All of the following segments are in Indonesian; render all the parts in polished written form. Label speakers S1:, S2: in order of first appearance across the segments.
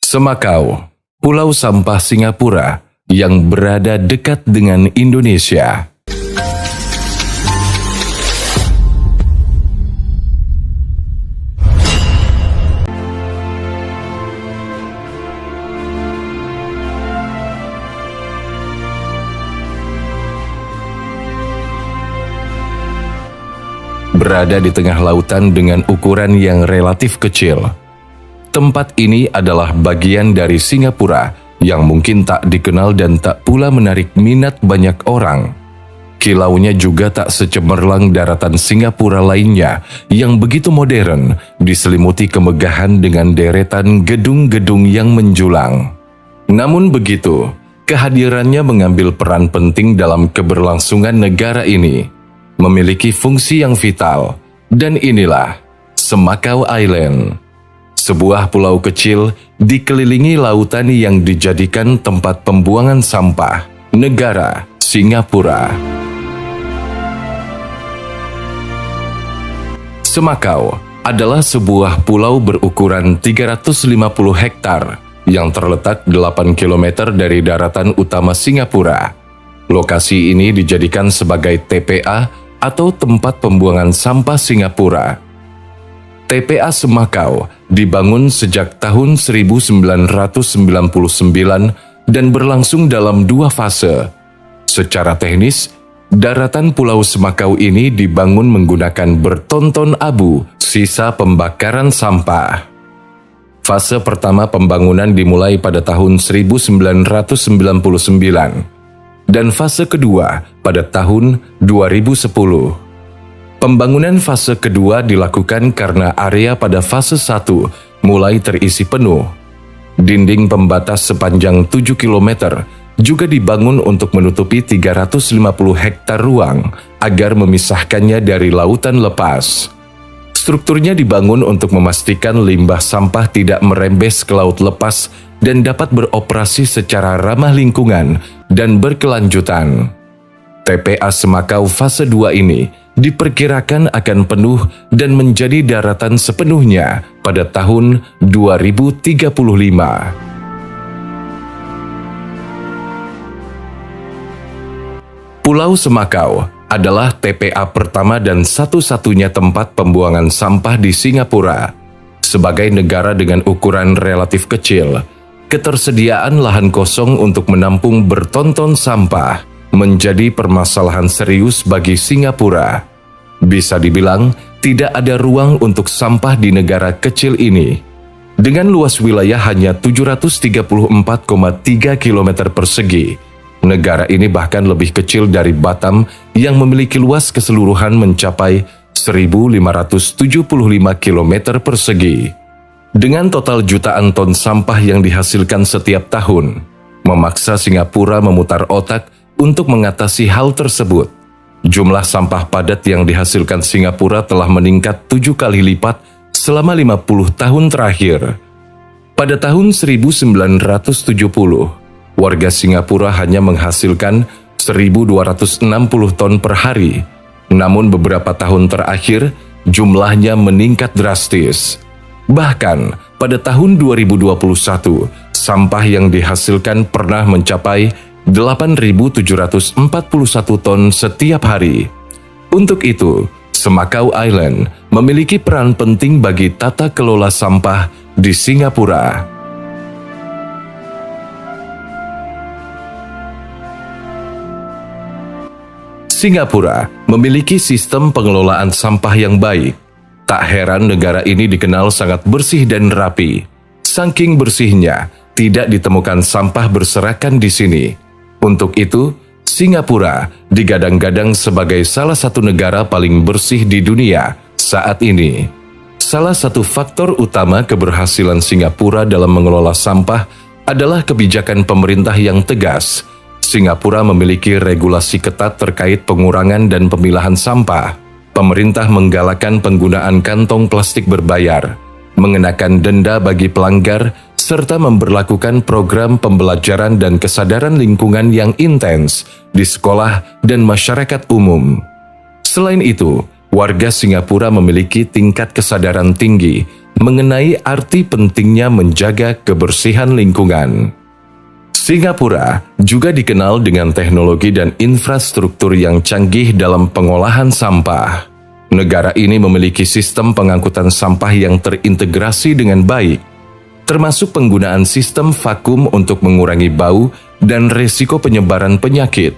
S1: Semakau, pulau sampah Singapura yang berada dekat dengan Indonesia. Berada di tengah lautan dengan ukuran yang relatif kecil. Tempat ini adalah bagian dari Singapura yang mungkin tak dikenal dan tak pula menarik minat banyak orang. Kilaunya juga tak secemerlang daratan Singapura lainnya yang begitu modern, diselimuti kemegahan dengan deretan gedung-gedung yang menjulang. Namun begitu, kehadirannya mengambil peran penting dalam keberlangsungan negara ini, memiliki fungsi yang vital, dan inilah Semakau Island. Sebuah pulau kecil dikelilingi lautan yang dijadikan tempat pembuangan sampah negara Singapura. Semakau adalah sebuah pulau berukuran 350 hektar yang terletak 8 km dari daratan utama Singapura. Lokasi ini dijadikan sebagai TPA atau tempat pembuangan sampah Singapura. TPA Semakau dibangun sejak tahun 1999 dan berlangsung dalam 2 fase. Secara teknis, daratan Pulau Semakau ini dibangun menggunakan bertonton abu sisa pembakaran sampah. Fase pertama pembangunan dimulai pada tahun 1999 dan fase kedua pada tahun 2010. Pembangunan fase kedua dilakukan karena area pada fase 1 mulai terisi penuh. Dinding pembatas sepanjang 7 km juga dibangun untuk menutupi 350 hektar ruang agar memisahkannya dari lautan lepas. Strukturnya dibangun untuk memastikan limbah sampah tidak merembes ke laut lepas dan dapat beroperasi secara ramah lingkungan dan berkelanjutan. TPA Semakau fase 2 ini diperkirakan akan penuh dan menjadi daratan sepenuhnya pada tahun 2035. Pulau Semakau adalah TPA pertama dan satu-satunya tempat pembuangan sampah di Singapura. Sebagai negara dengan ukuran relatif kecil, ketersediaan lahan kosong untuk menampung bertonton sampah menjadi permasalahan serius bagi Singapura. Bisa dibilang, tidak ada ruang untuk sampah di negara kecil ini. Dengan luas wilayah hanya 734,3 km persegi, negara ini bahkan lebih kecil dari Batam yang memiliki luas keseluruhan mencapai 1.575 km persegi. Dengan total jutaan ton sampah yang dihasilkan setiap tahun, memaksa Singapura memutar otak untuk mengatasi hal tersebut. Jumlah sampah padat yang dihasilkan Singapura telah meningkat 7 kali lipat selama 50 tahun terakhir. Pada tahun 1970, warga Singapura hanya menghasilkan 1.260 ton per hari. Namun beberapa tahun terakhir, jumlahnya meningkat drastis. Bahkan, pada tahun 2021, sampah yang dihasilkan pernah mencapai 8.741 ton setiap hari. Untuk itu, Semakau Island memiliki peran penting bagi tata kelola sampah di Singapura. Singapura memiliki sistem pengelolaan sampah yang baik. Tak heran negara ini dikenal sangat bersih dan rapi. Saking bersihnya, tidak ditemukan sampah berserakan di sini. Untuk itu, Singapura digadang-gadang sebagai salah satu negara paling bersih di dunia saat ini. Salah satu faktor utama keberhasilan Singapura dalam mengelola sampah adalah kebijakan pemerintah yang tegas. Singapura memiliki regulasi ketat terkait pengurangan dan pemilahan sampah. Pemerintah menggalakkan penggunaan kantong plastik berbayar, mengenakan denda bagi pelanggar, serta memberlakukan program pembelajaran dan kesadaran lingkungan yang intens di sekolah dan masyarakat umum. Selain itu, warga Singapura memiliki tingkat kesadaran tinggi mengenai arti pentingnya menjaga kebersihan lingkungan. Singapura juga dikenal dengan teknologi dan infrastruktur yang canggih dalam pengolahan sampah. Negara ini memiliki sistem pengangkutan sampah yang terintegrasi dengan baik, termasuk penggunaan sistem vakum untuk mengurangi bau dan risiko penyebaran penyakit.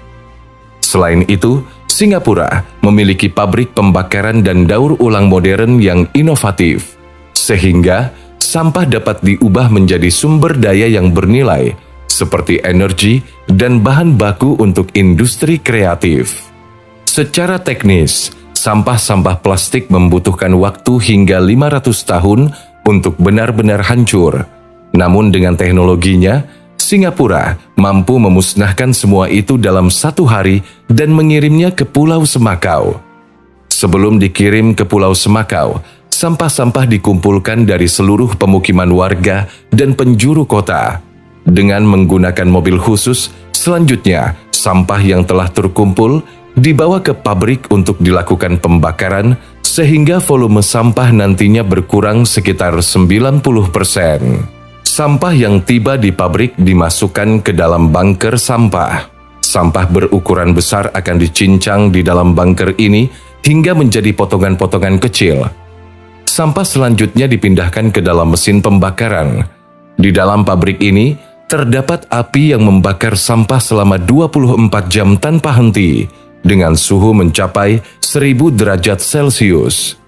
S1: Selain itu, Singapura memiliki pabrik pembakaran dan daur ulang modern yang inovatif, sehingga sampah dapat diubah menjadi sumber daya yang bernilai, seperti energi dan bahan baku untuk industri kreatif. Secara teknis, sampah-sampah plastik membutuhkan waktu hingga 500 tahun untuk benar-benar hancur. Namun dengan teknologinya, Singapura mampu memusnahkan semua itu dalam 1 hari dan mengirimnya ke Pulau Semakau. Sebelum dikirim ke Pulau Semakau, sampah-sampah dikumpulkan dari seluruh pemukiman warga dan penjuru kota. Dengan menggunakan mobil khusus, selanjutnya sampah yang telah terkumpul dibawa ke pabrik untuk dilakukan pembakaran sehingga volume sampah nantinya berkurang sekitar 90%. Sampah yang tiba di pabrik dimasukkan ke dalam bunker sampah. Sampah berukuran besar akan dicincang di dalam bunker ini hingga menjadi potongan-potongan kecil. Sampah selanjutnya dipindahkan ke dalam mesin pembakaran. Di dalam pabrik ini, terdapat api yang membakar sampah selama 24 jam tanpa henti, dengan suhu mencapai 1000 derajat Celcius.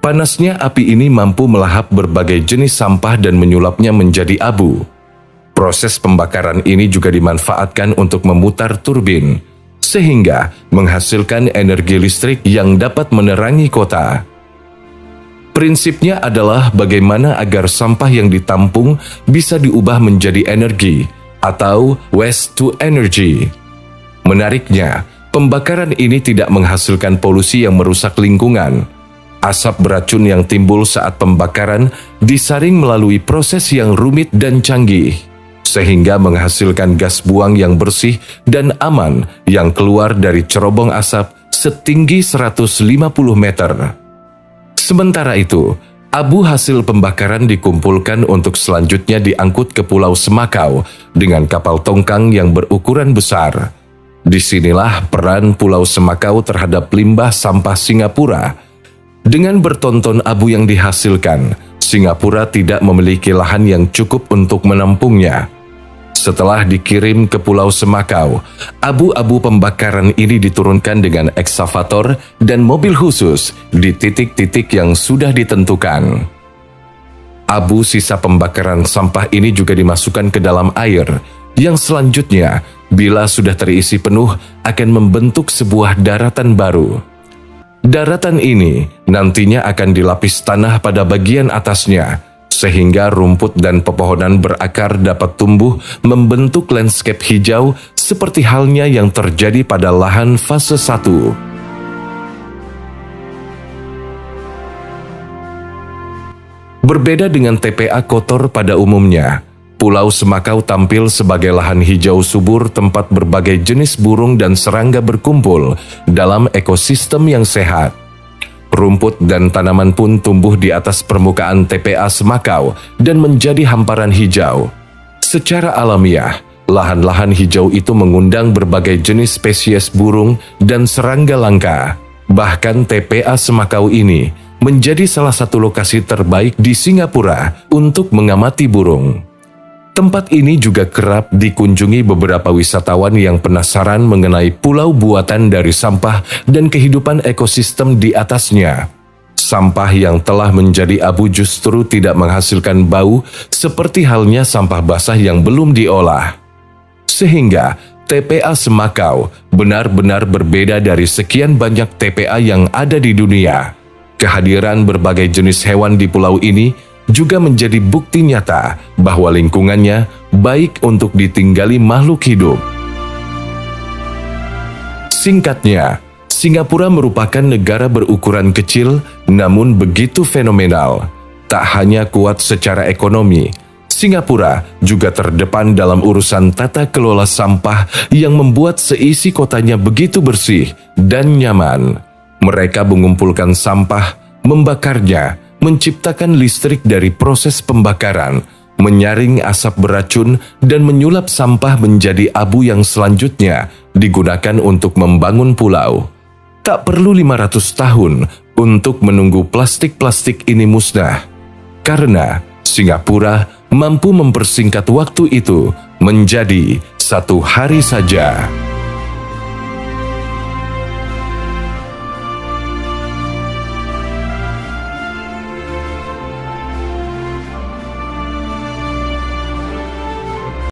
S1: Panasnya api ini mampu melahap berbagai jenis sampah dan menyulapnya menjadi abu. Proses pembakaran ini juga dimanfaatkan untuk memutar turbin, sehingga menghasilkan energi listrik yang dapat menerangi kota. Prinsipnya adalah bagaimana agar sampah yang ditampung bisa diubah menjadi energi atau waste to energy. Menariknya, pembakaran ini tidak menghasilkan polusi yang merusak lingkungan. Asap beracun yang timbul saat pembakaran disaring melalui proses yang rumit dan canggih, sehingga menghasilkan gas buang yang bersih dan aman yang keluar dari cerobong asap setinggi 150 meter. Sementara itu, abu hasil pembakaran dikumpulkan untuk selanjutnya diangkut ke Pulau Semakau dengan kapal tongkang yang berukuran besar. Disinilah peran Pulau Semakau terhadap limbah sampah Singapura. Dengan bertonton abu yang dihasilkan, Singapura tidak memiliki lahan yang cukup untuk menampungnya. Setelah dikirim ke Pulau Semakau, abu-abu pembakaran ini diturunkan dengan ekskavator dan mobil khusus di titik-titik yang sudah ditentukan. Abu sisa pembakaran sampah ini juga dimasukkan ke dalam air, yang selanjutnya, bila sudah terisi penuh, akan membentuk sebuah daratan baru. Daratan ini nantinya akan dilapis tanah pada bagian atasnya, sehingga rumput dan pepohonan berakar dapat tumbuh membentuk landscape hijau seperti halnya yang terjadi pada lahan fase 1. Berbeda dengan TPA kotor pada umumnya, Pulau Semakau tampil sebagai lahan hijau subur tempat berbagai jenis burung dan serangga berkumpul dalam ekosistem yang sehat. Rumput dan tanaman pun tumbuh di atas permukaan TPA Semakau dan menjadi hamparan hijau. Secara alamiah, lahan-lahan hijau itu mengundang berbagai jenis spesies burung dan serangga langka. Bahkan TPA Semakau ini menjadi salah satu lokasi terbaik di Singapura untuk mengamati burung. Tempat ini juga kerap dikunjungi beberapa wisatawan yang penasaran mengenai pulau buatan dari sampah dan kehidupan ekosistem di atasnya. Sampah yang telah menjadi abu justru tidak menghasilkan bau seperti halnya sampah basah yang belum diolah. Sehingga TPA Semakau benar-benar berbeda dari sekian banyak TPA yang ada di dunia. Kehadiran berbagai jenis hewan di pulau ini juga menjadi bukti nyata bahwa lingkungannya baik untuk ditinggali makhluk hidup. Singkatnya, Singapura merupakan negara berukuran kecil namun begitu fenomenal. Tak hanya kuat secara ekonomi, Singapura juga terdepan dalam urusan tata kelola sampah yang membuat seisi kotanya begitu bersih dan nyaman. Mereka mengumpulkan sampah, membakarnya, menciptakan listrik dari proses pembakaran, menyaring asap beracun, dan menyulap sampah menjadi abu yang selanjutnya digunakan untuk membangun pulau. Tak perlu 500 tahun untuk menunggu plastik-plastik ini musnah, karena Singapura mampu mempersingkat waktu itu menjadi 1 hari saja.